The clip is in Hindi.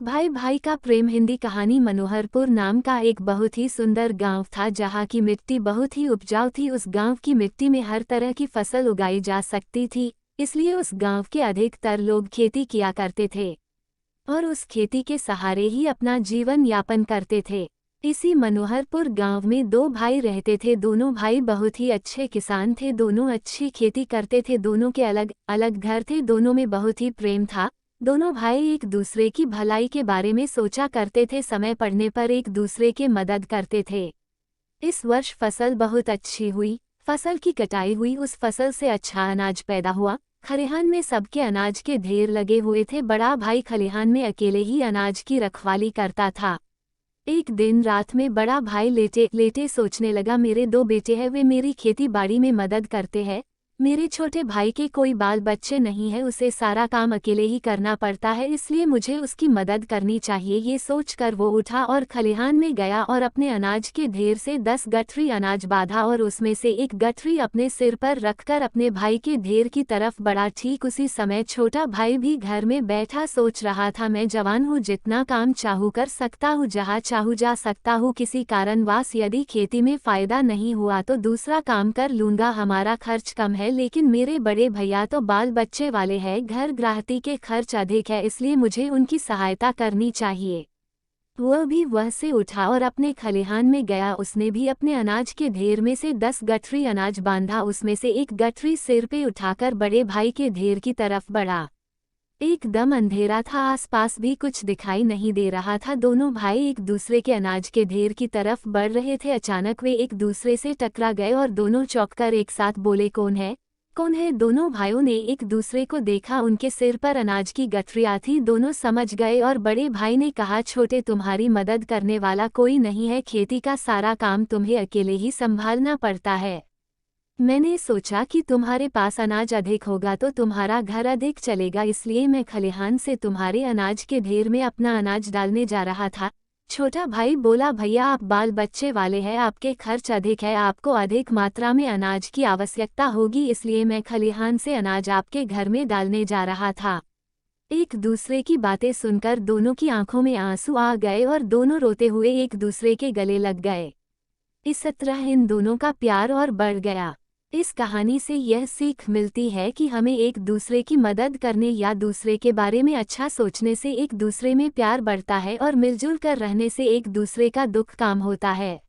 भाई भाई का प्रेम। हिंदी कहानी। मनोहरपुर नाम का एक बहुत ही सुंदर गांव था जहां की मिट्टी बहुत ही उपजाऊ थी। उस गांव की मिट्टी में हर तरह की फसल उगाई जा सकती थी, इसलिए उस गांव के अधिकतर लोग खेती किया करते थे और उस खेती के सहारे ही अपना जीवन यापन करते थे। इसी मनोहरपुर गांव में दो भाई रहते थे। दोनों भाई बहुत ही अच्छे किसान थे, दोनों अच्छी खेती करते थे। दोनों के अलग अलग घर थे, दोनों में बहुत ही प्रेम था। दोनों भाई एक दूसरे की भलाई के बारे में सोचा करते थे, समय पड़ने पर एक दूसरे के मदद करते थे। इस वर्ष फसल बहुत अच्छी हुई, फसल की कटाई हुई, उस फसल से अच्छा अनाज पैदा हुआ। खलिहान में सबके अनाज के ढेर लगे हुए थे। बड़ा भाई खलिहान में अकेले ही अनाज की रखवाली करता था। एक दिन रात में बड़ा भाई लेटे लेटे सोचने लगा, मेरे दो बेटे हैं, वे मेरी खेती बाड़ी में मदद करते हैं। मेरे छोटे भाई के कोई बाल बच्चे नहीं है, उसे सारा काम अकेले ही करना पड़ता है, इसलिए मुझे उसकी मदद करनी चाहिए। ये सोचकर वो उठा और खलिहान में गया और अपने अनाज के ढेर से 10 गठरी अनाज बांधा और उसमें से एक गठरी अपने सिर पर रखकर अपने भाई के ढेर की तरफ बढ़ा। ठीक उसी समय छोटा भाई भी घर में बैठा सोच रहा था, मैं जवान हूँ, जितना काम चाहूँ कर सकता हूँ, जहाँ चाहूँ जा सकता हूँ। किसी कारणवश यदि खेती में फायदा नहीं हुआ तो दूसरा काम कर लूंगा, हमारा खर्च कम है, लेकिन मेरे बड़े भैया तो बाल बच्चे वाले हैं, घर गृहस्थी के खर्च अधिक है, इसलिए मुझे उनकी सहायता करनी चाहिए। वह से उठा और अपने खलिहान में गया। उसने भी अपने अनाज के ढेर में से 10 गठरी अनाज बांधा, उसमें से एक गठरी सिर पे उठाकर बड़े भाई के ढेर की तरफ बढ़ा। एकदम अंधेरा था, आसपास भी कुछ दिखाई नहीं दे रहा था। दोनों भाई एक दूसरे के अनाज के ढेर की तरफ बढ़ रहे थे। अचानक वे एक दूसरे से टकरा गए और दोनों चौंककर एक साथ बोले, कौन है, कौन है। दोनों भाइयों ने एक दूसरे को देखा, उनके सिर पर अनाज की गठरियां थी। दोनों समझ गए और बड़े भाई ने कहा, छोटे, तुम्हारी मदद करने वाला कोई नहीं है, खेती का सारा काम तुम्हें अकेले ही संभालना पड़ता है। मैंने सोचा कि तुम्हारे पास अनाज अधिक होगा तो तुम्हारा घर अधिक चलेगा, इसलिए मैं खलिहान से तुम्हारे अनाज के ढेर में अपना अनाज डालने जा रहा था। छोटा भाई बोला, भैया आप बाल बच्चे वाले हैं, आपके खर्च अधिक है, आपको अधिक मात्रा में अनाज की आवश्यकता होगी, इसलिए मैं खलिहान से अनाज आपके घर में डालने जा रहा था। एक दूसरे की बातें सुनकर दोनों की आंखों में आंसू आ गए और दोनों रोते हुए एक दूसरे के गले लग गए। इस तरह इन दोनों का प्यार और बढ़ गया। इस कहानी से यह सीख मिलती है कि हमें एक दूसरे की मदद करने या दूसरे के बारे में अच्छा सोचने से एक दूसरे में प्यार बढ़ता है और मिलजुल कर रहने से एक दूसरे का दुख काम होता है।